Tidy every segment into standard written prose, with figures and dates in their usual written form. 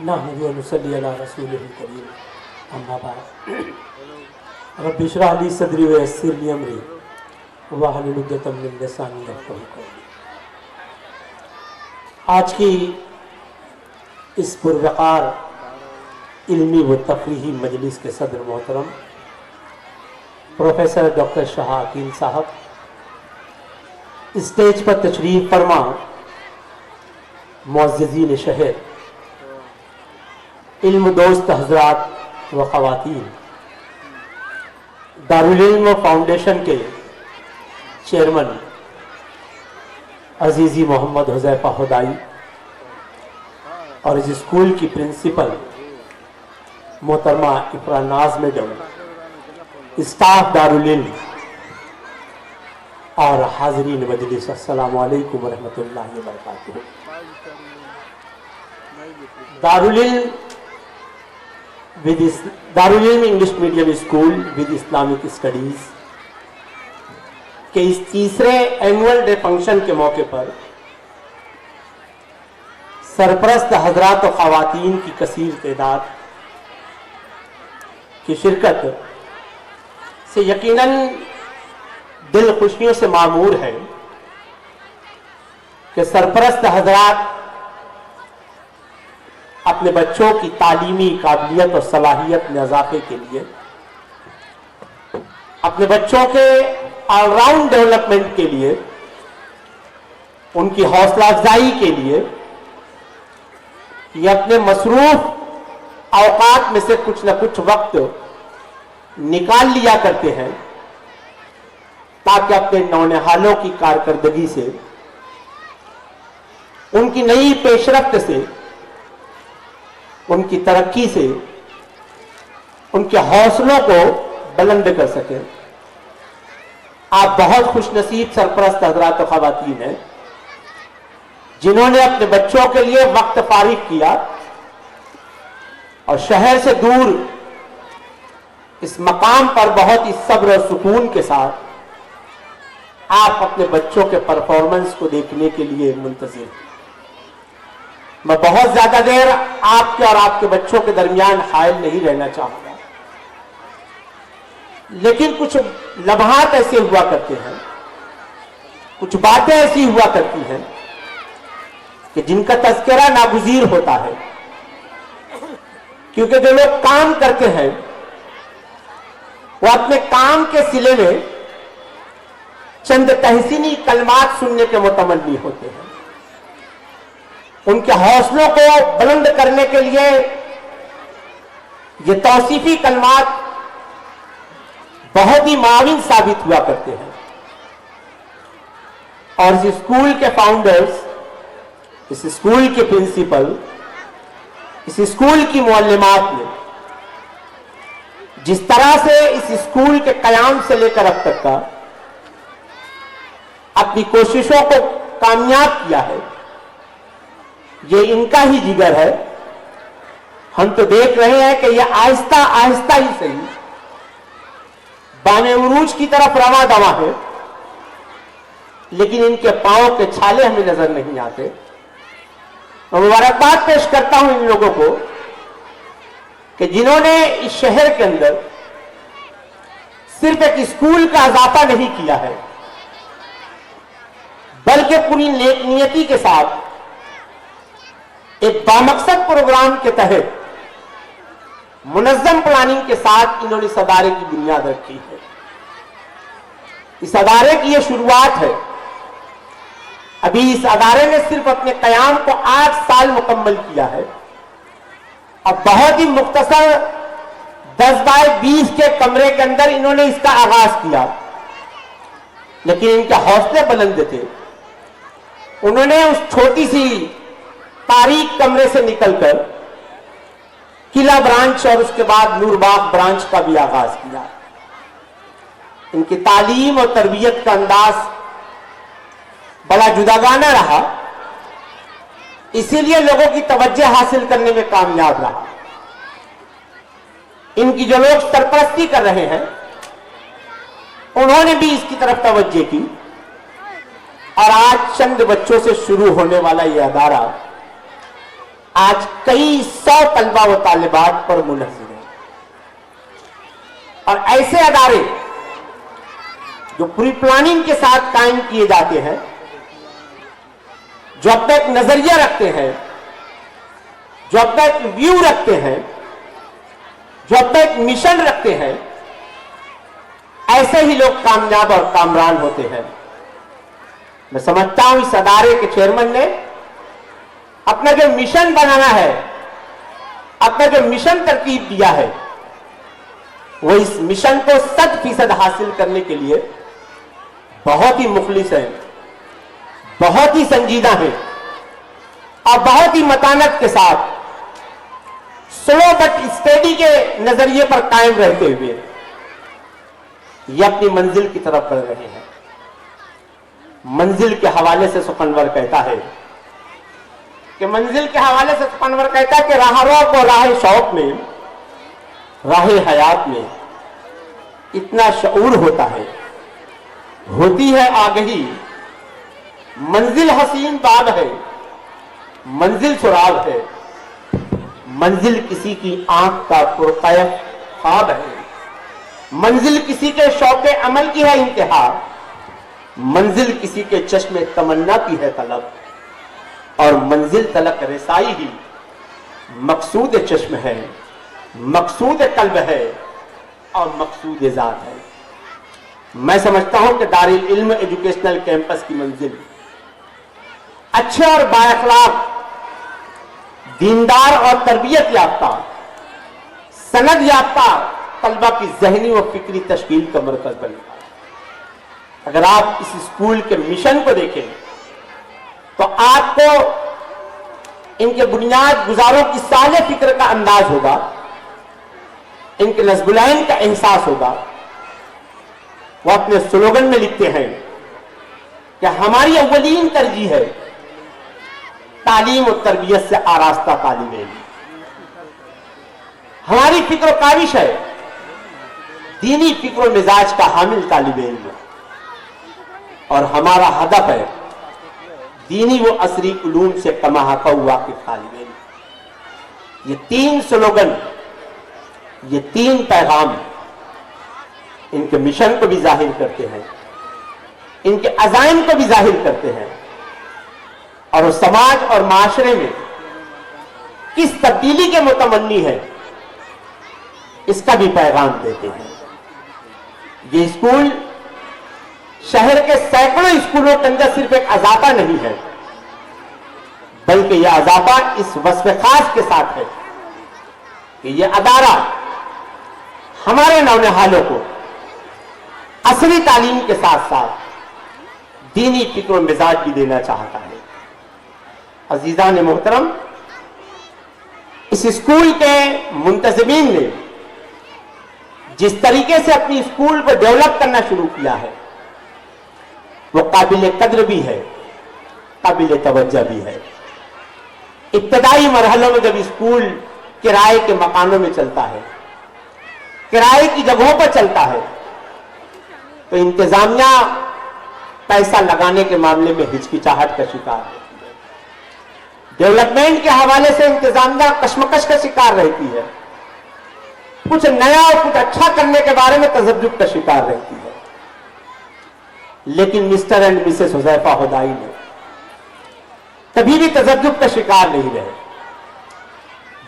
नहमदुहु व नुसल्ली अला रसूलिहिल करीम अम्मा बाद रब्बि इश्रह ली सदरी व यस्सिर ली अमरी वहलुल उक़दतम मिन लिसानी यफ़क़हू क़ौली। आज की इस पुरवक़ार इल्मी व तफ़रीही मजलिस के सदर मोहतरम प्रोफेसर डॉक्टर शाह अकील साहब, स्टेज पर तशरीफ़ फरमा मुअज़्ज़िज़ीन शहर, इल्म दोस्त हज़रात व ख़वातीन, दारुल इल्म फाउंडेशन के चेयरमैन अजीज़ी मोहम्मद हुज़ैफ़ा हुदाई और इस स्कूल की प्रिंसिपल मोहतरमा इफ़रा नाज मैडम, स्टाफ दारुल इल्म और हाज़रीन मजलिस, अस्सलामु अलैकुम व रहमतुल्लाहि व बरकातुहू। दारुल इल्म English medium school with Islamic studies के इस तीसरे एनुअल डे फंक्शन के मौके पर सरपरस्त हजरात और ख़वातीन की कसीर तादाद की शिरकत से यकीनन दिल खुशियों से मामूर है कि सरपरस्त हजरात अपने बच्चों की तालीमी काबिलियत और सलाहियत में इजाफे के लिए, अपने बच्चों के ऑलराउंड डेवलपमेंट के लिए, उनकी हौसला अफजाई के लिए ये अपने मसरूफ औकात में से कुछ न कुछ वक्त निकाल लिया करते हैं ताकि अपने नौनिहालों की कारकर्दगी से, उनकी नई पेशरफ्त से, उनकी तरक्की से, उनके हौसलों को बुलंद कर सकें। आप बहुत खुशनसीब सरपरस्त हजरात और ख़वातीन हैं जिन्होंने अपने बच्चों के लिए वक्त फारिग किया और शहर से दूर इस मकाम पर बहुत ही सब्र और सुकून के साथ आप अपने बच्चों के परफॉर्मेंस को देखने के लिए मुंतज़िर हैं। मैं बहुत ज्यादा देर आपके और आपके बच्चों के दरमियान हायल नहीं रहना चाहूंगा, लेकिन कुछ लम्हात ऐसे हुआ करते हैं, कुछ बातें ऐसी हुआ करती हैं कि जिनका तज़किरा नागुज़ीर होता है, क्योंकि जो लोग काम करते हैं वो अपने काम के सिले में चंद तहसीनी कलमात सुनने के मुतमन्नी होते हैं। उनके हौसलों को बुलंद करने के लिए ये तौसीफी कलमात बहुत ही माविन साबित हुआ करते हैं। और इस स्कूल के फाउंडर्स, इस स्कूल के प्रिंसिपल, इस स्कूल की मुअल्लिमात ने जिस तरह से इस स्कूल के कयाम से लेकर अब तक का अपनी कोशिशों को कामयाब किया है, ये इनका ही जिगर है। हम तो देख रहे हैं कि ये आहिस्ता आहिस्ता ही सही बाने उरूज की तरफ रवा दवा है, लेकिन इनके पांव के छाले हमें नजर नहीं आते। मैं मुबारकबाद पेश करता हूं इन लोगों को कि जिन्होंने इस शहर के अंदर सिर्फ एक स्कूल का इजाफा नहीं किया है, बल्कि पूरी नेकनियती के साथ एक बामकसद प्रोग्राम के तहत मुनज़्ज़म प्लानिंग के साथ इन्होंने इस अदारे की बुनियाद रखी है। इस अदारे की यह शुरुआत है। अभी इस अदारे ने सिर्फ अपने कयाम को 8 साल मुकम्मल किया है। अब बहुत ही मुख्तसर 10 बाय 20 के कमरे के अंदर इन्होंने इसका आगाज किया, लेकिन इनके हौसले बुलंद थे। उन्होंने उस छोटी सी तारीख कमरे से निकलकर किला ब्रांच और उसके बाद नूरबाग ब्रांच का भी आगाज किया। इनकी तालीम और तरबियत का अंदाज बड़ा जुदागाना रहा, इसीलिए लोगों की तवज्जो हासिल करने में कामयाब रहा। इनकी जो लोग सरपरस्ती कर रहे हैं उन्होंने भी इसकी तरफ तवज्जो की और आज चंद बच्चों से शुरू होने वाला यह अदारा आज कई 100 तलबा व तालिबात पर मुनहसिर है। और ऐसे अदारे जो पूरी प्लानिंग के साथ कायम किए जाते हैं, जो अपना एक नजरिया रखते हैं, जो अपना एक व्यू रखते हैं, जो अपना एक मिशन रखते हैं, ऐसे ही लोग कामयाब और कामरान होते हैं। मैं समझता हूं इस अदारे के चेयरमैन ने अपना जो मिशन बनाना है, अपना जो मिशन तरकीब दिया है, वो इस मिशन को 100% हासिल करने के लिए बहुत ही मुखलिस है, बहुत ही संजीदा है और बहुत ही मतानत के साथ स्लो बट स्टेडी के नजरिए पर कायम रहते हुए ये अपनी मंजिल की तरफ बढ़ रहे हैं। मंजिल के हवाले से सुखनवर कहता है कि राह रोक और राह शौक में, राह हयात में इतना शऊर होता है, होती है आगही, मंजिल हसीन बाब है, मंजिल सुराब है, मंजिल किसी की आंख का पुरकैफ ख्वाब है, मंजिल किसी के शौक़े अमल की है इंतहा, मंजिल किसी के चश्मे तमन्ना की है तलब, और मंजिल तलक रसाई ही मकसूद चश्म है, मकसूद कल्ब है और मकसूद ज़ात है। मैं समझता हूं कि दारुल इल्म एजुकेशनल कैंपस की मंजिल अच्छे और बाअखलाक, दीनदार और तरबियत याफ्ता, सनद याफ्ता तलबा की ज़हनी व फिक्री तश्कील का मरकज बनेगा। अगर आप इस स्कूल के मिशन को देखें तो आपको इनके बुनियाद गुजारों की साले फिक्र का अंदाज होगा, इनके नज़्बुलैन का एहसास होगा। वो अपने स्लोगन में लिखते हैं कि हमारी अव्वलीन तरजीह है तालीम और तरबियत से आरास्ता तालीम इल्म। हमारी फिक्र काविश है दीनी फिक्र मिजाज का हामिल तालिब इल्म, और हमारा हदफ है दीनी व असरी उलूम से कमाहका वाकिफ तालिब इल्म। ये 3 स्लोगन, ये 3 पैगाम इनके मिशन को भी जाहिर करते हैं, इनके अज़ाइम को भी जाहिर करते हैं, और वो समाज और माशरे में किस तब्दीली के मुतमन्नी है इसका भी पैगाम देते हैं। ये स्कूल शहर के सैकड़ों स्कूलों के अंदर सिर्फ एक अज़ाफ़ा नहीं है, बल्कि यह अज़ाफ़ा इस वस्फ़ खास के साथ है कि यह अदारा हमारे नौनिहालों को असली तालीम के साथ साथ दीनी फिक्र मिजाज भी देना चाहता है। अजीज़ान मोहतरम, इस स्कूल के मुंतज़मीन ने जिस तरीके से अपनी स्कूल को डेवलप करना शुरू किया है वो काबिल कद्र भी है, काबिल तवज्जो भी है। इब्तदाई मरहलों में जब स्कूल किराए के मकानों में चलता है, किराए की जगहों पर चलता है, तो इंतजामिया पैसा लगाने के मामले में हिचकिचाहट का शिकार होती है। डेवलपमेंट के हवाले से इंतजामिया कश्मकश का शिकार रहती है, कुछ नया और कुछ अच्छा करने के बारे में तजब्जुब का शिकार रहती है। लेकिन मिस्टर एंड मिसेस हुज़ैफा हुदाई ने कभी भी तजब्जुब का शिकार नहीं रहे।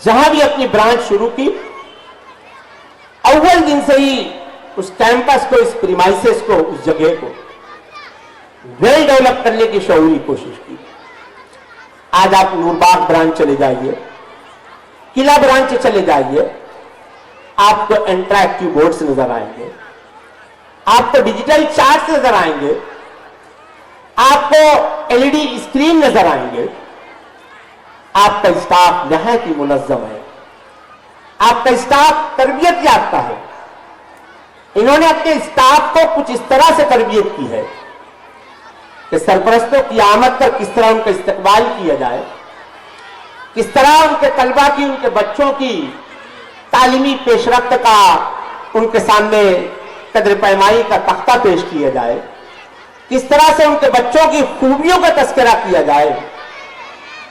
जहां भी अपनी ब्रांच शुरू की, अव्वल दिन से ही उस कैंपस को, इस प्रीमाइसेस को, उस जगह को वेल डेवलप करने की शऊरी कोशिश की। आज आप नूरबाग ब्रांच चले जाइए, किला ब्रांच चले जाइए, आपको इंटरैक्टिव बोर्ड्स नजर आएंगे, आपको डिजिटल चार्ट्स नजर आएंगे, आपको एलईडी स्क्रीन नजर आएंगे। आपका स्टाफ नहायत ही मुनज़्ज़म है, आपका स्टाफ तरबियत याफ्ता है। इन्होंने अपने स्टाफ को कुछ इस तरह से तरबियत की है कि सरपरस्तों की आमद पर किस तरह उनका इस्तकबाल किया जाए, किस तरह उनके तलबा की, उनके बच्चों की तालीमी पेशरफ्त का उनके सामने कदर पैमाई का तख्ता पेश किया जाए, किस तरह से उनके बच्चों की खूबियों का तस्करा किया जाए,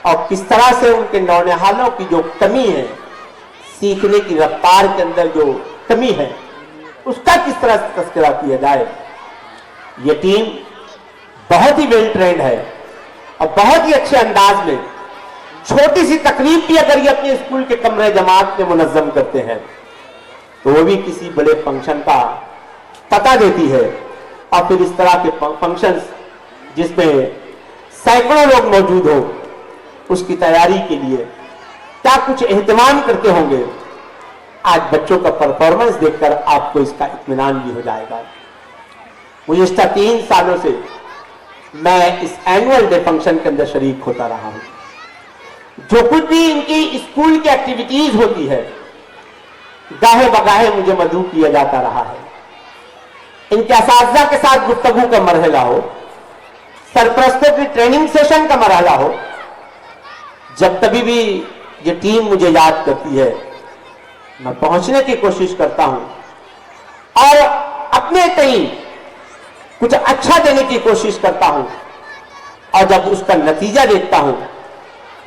और किस तरह से उनके नौनिहालों की जो कमी है, सीखने की रफ्तार के अंदर जो कमी है, उसका किस तरह से तस्करा किया जाए। ये टीम बहुत ही वेल ट्रेंड है और बहुत ही अच्छे अंदाज में छोटी सी तकरीब भी अगर ये अपने स्कूल के कमरे जमात में मुनज़्ज़म करते हैं तो वो भी किसी बड़े फंक्शन का पता देती है। और फिर इस तरह के फंक्शंस जिसमें सैकड़ों लोग मौजूद हो, उसकी तैयारी के लिए क्या कुछ एहतमाम करते होंगे। आज बच्चों का परफॉर्मेंस देखकर आपको इसका इत्मीनान भी हो जाएगा। गुज़िश्ता 3 सालों से मैं इस एनुअल डे फंक्शन के अंदर शरीक होता रहा हूं। जो कुछ भी इनकी स्कूल की एक्टिविटीज होती है, गाहे बगाहे मुझे मदऊ किया जाता रहा है। इनके असातिज़ा के साथ गुफ्तगू का मरहला हो, सरपरस्तों की ट्रेनिंग सेशन का मरहला हो, जब तभी भी ये टीम मुझे याद करती है, मैं पहुंचने की कोशिश करता हूं और अपने तई कुछ अच्छा देने की कोशिश करता हूं। और जब उसका नतीजा देखता हूं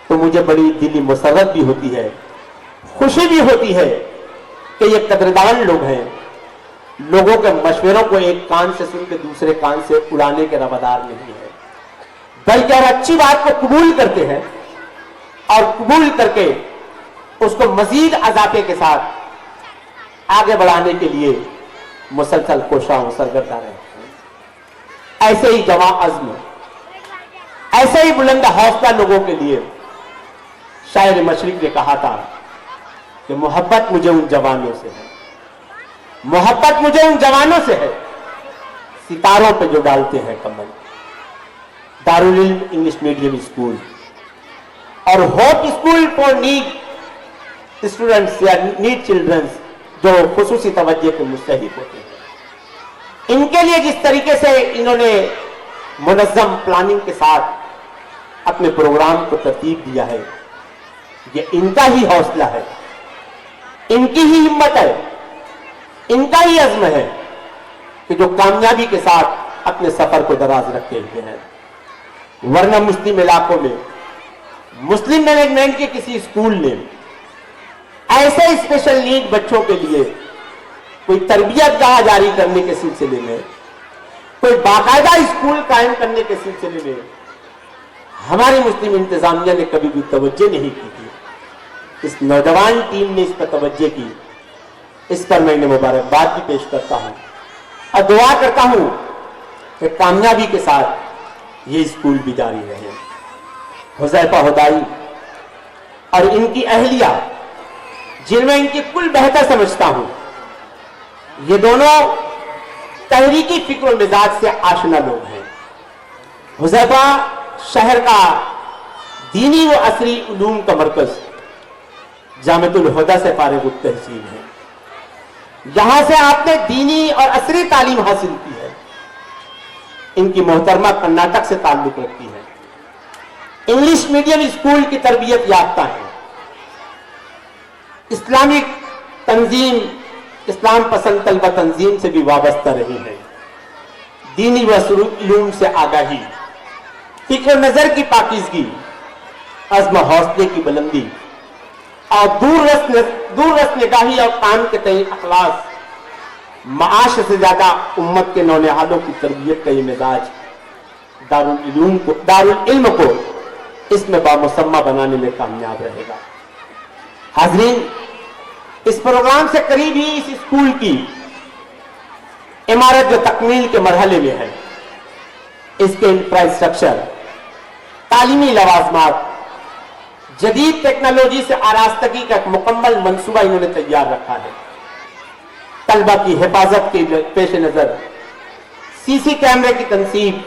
तो मुझे बड़ी दिली मुसर्रत भी होती है, खुशी भी होती है कि ये कदरदान लोग हैं। लोगों के मशवरों को एक कान से सुन के दूसरे कान से उड़ाने के रवादार नहीं है, बल्कि हर अच्छी बात को कबूल करते हैं और कबूल करके उसको मजीद अजाफे के साथ आगे बढ़ाने के लिए मुसलसल कोशिशों सरगर्दा रहे हैं। ऐसे ही जवां अज़्म, ऐसे ही बुलंद हौसला लोगों के लिए शायर मशरिक ने कहा था कि मोहब्बत मुझे उन जवानों से है, मोहब्बत मुझे उन जवानों से है, सितारों पे जो डालते हैं कमल। दारुल इल्म इंग्लिश मीडियम स्कूल और hope school for need students या नीड चिल्ड्रंस जो खुसूसी तवज्जो के मुस्तहिक होते हैं, इनके लिए जिस तरीके से इन्होंने मुनज़्ज़म प्लानिंग के साथ अपने प्रोग्राम को तरतीब दिया है, ये इनका ही हौसला है, इनकी ही हिम्मत है, इनका ही अज़्म है कि जो कामयाबी के साथ अपने सफर को दराज रखते हुए हैं। वरना मुस्लिम इलाकों में मुस्लिम मैनेजमेंट के किसी स्कूल ने ऐसे स्पेशल नीड बच्चों के लिए कोई तरबियत गाह जारी करने के सिलसिले में, कोई बाकायदा स्कूल कायम करने के सिलसिले में हमारी मुस्लिम इंतजामिया ने कभी भी तवज्जो नहीं की थी। इस नौजवान टीम ने इस पर तवज्जो की, इस पर मैं मुबारकबाद भी पेश करता हूं और दुआ करता हूं कि कामयाबी के साथ ये स्कूल भी जारी रहे। हुज़ैफा हुदाई और इनकी अहलिया, जिनमें इनकी कुल बेहतर समझता हूं, ये दोनों तहरीकी फिक्र और मिजाज से आशना लोग हैं। हुज़ैफा शहर का दीनी व असरी उलूम का मरकज जामिअतुल हुदा से फारिग तहसील है। यहां से आपने दीनी और असरी तालीम हासिल की है। इनकी मोहतरमा कर्नाटक से ताल्लुक रखती है, इंग्लिश मीडियम स्कूल की तरबियत याफ्ता है, इस्लामिक तंजीम, इस्लाम पसंद तलबा तंजीम से भी वाबस्ता रही है। दीनी व उलूम से आगाही, फिक्र नजर की पाकीज़गी, अज़्म हौसले की बुलंदी और दूररस निगाही और काम के तय अखलास, माश से ज्यादा उम्मत के नौनिहालों की तरबियत का ये मिजाज दारुल इल्म को इसमें बामुसम्मा बनाने में कामयाब रहेगा। हाज़रीन, इस प्रोग्राम से करीब ही इस स्कूल की इमारत जो तकमील के मरहले में है, इसके इंफ्रास्ट्रक्चर, तालीमी लवाजमात, जदीद टेक्नोलॉजी से आरास्तगी का एक मुकम्मल मंसूबा इन्होंने तैयार रखा है। तलबा की हिफाजत के पेश नजर सीसी कैमरे की तनसीब,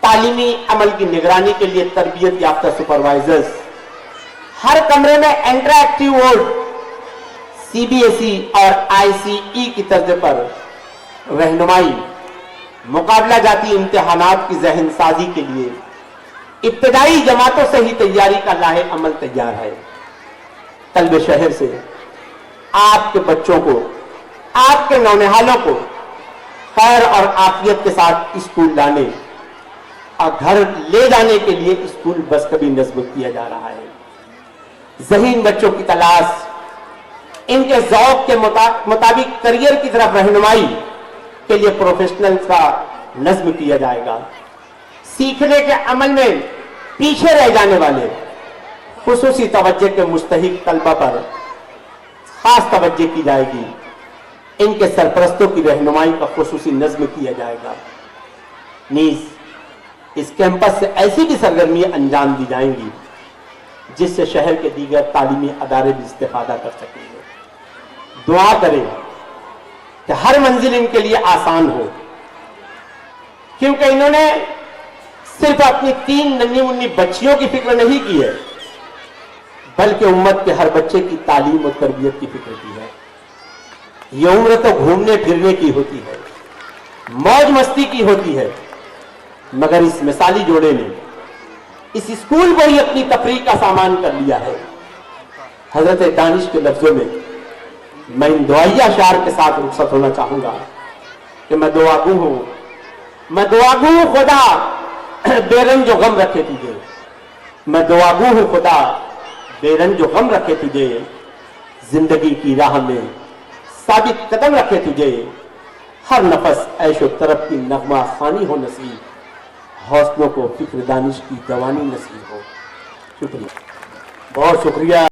तालीमी अमल की निगरानी के लिए तरबियत याफ्ता सुपरवाइजर्स, हर कमरे में इंटरैक्टिव बोर्ड, सीबीएसई और आईसीई की तर्ज पर रहनुमाई, मुकाबला जाती इम्तिहानात की जहन साजी के लिए इब्तदाई जमातों से ही तैयारी का लाहे अमल तैयार है। तलबे शहर से आपके बच्चों को, आपके नौनिहालों को खैर और आफियत के साथ स्कूल लाने और घर ले जाने के लिए स्कूल बस का भी नस्ब किया जा रहा है। ज़हीन बच्चों की तलाश, इनके ज़ौक़ के मुताबिक करियर की तरफ रहनुमाई के लिए प्रोफेशनल का नस्ब किया जाएगा। सीखने के अमल में पीछे रह जाने वाले खुसूसी तवज्जो के मुस्तहिक तलबा पर खास तवज्जो की जाएगी। इनके सरपरस्तों की रहनुमाई का खुसूसी नज्म किया जाएगा। नीज इस कैंपस से ऐसी भी सरगर्मियां अंजाम दी जाएंगी जिससे शहर के दीगर तालीमी अदारे भी इस्तेफादा कर सकेंगे। दुआ करें कि हर मंजिल इनके लिए आसान हो, क्योंकि इन्होंने सिर्फ अपनी 3 नन्ही मुन्नी बच्चियों की फिक्र नहीं की है, बल्कि उम्मत के हर बच्चे की तालीम और तरबियत की फिक्र की है। ये उम्र तो घूमने फिरने की होती है, मौज मस्ती की होती है, मगर इस मिसाली जोड़े ने इस स्कूल को ही अपनी तफरीक का सामान कर लिया है। हजरत दानिश के लफ्जों में मैं इन दुआया शार के साथ रुखसत होना चाहूंगा कि मैं दुआगू हूं, मैं दुआगू हूं खुदा बेरंग जो गम रखे तुझे, मैं दुआगू हूं खुदा बेरंग जो गम रखे तुझे, जिंदगी की राह में साबित कदम रखे तुझे, हर नफस ऐशो तरफ की नगमा खानी हो नसीब, हौसलों को फिक्र दानिश की जवानी नसीब हो। शुक्रिया, बहुत शुक्रिया।